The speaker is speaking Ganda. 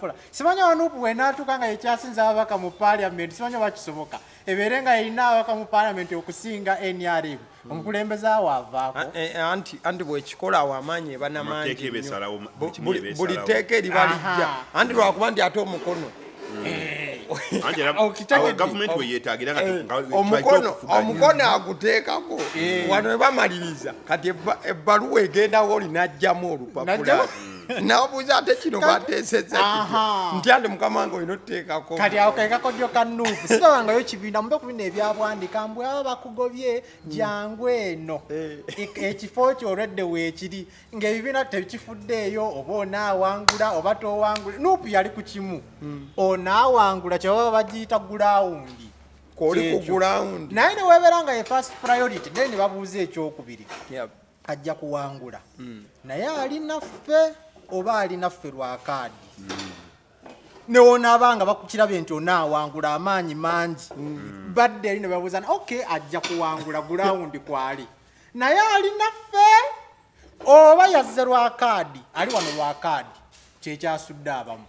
mpola simanya wanupu wenatuka nga ekyasinza ababaka mu parliament simanya bakisoboka eberenga erina ababaka mu parliament okusinga NRM omukulembeze awo avaako anti bwekikola awo amaanyi ebanamangi buli teeka eribalijja anti lwakuba nti ate omukono omukono aguteekako wano webamaliriza kati ebbaluwa egendawo olinajjamu olupapula nabuuza ate kino bateeseza nti andi mukama wange olina otuteekako kati awo kakodyo ka nuupu sitabangayo kibiina mube kubina ebyabwandika mbwe aba bakugobye jangu eno ekifo kyolwedde weekiri ng'ebibiina tekifuddeeyo oba onaawangula oba towangula nuupu yali ku kimu onaawangula kyebaba bagiyita gulawundi koli ku gulawundi naye ne weebeera nga ye first priority naye ne babuuza ekyokubiri ajja kuwangula naye ali naffe oba ali naffe lwakaadi newonaabanga bakukirabye nti onaawangula amaanyi mangi badde eri ne babuuza okay ajja kuwangula gulawundi kwali naye ali naffe oba yazze lwakaadi ali wano lwakaadi kyekyasudde abamu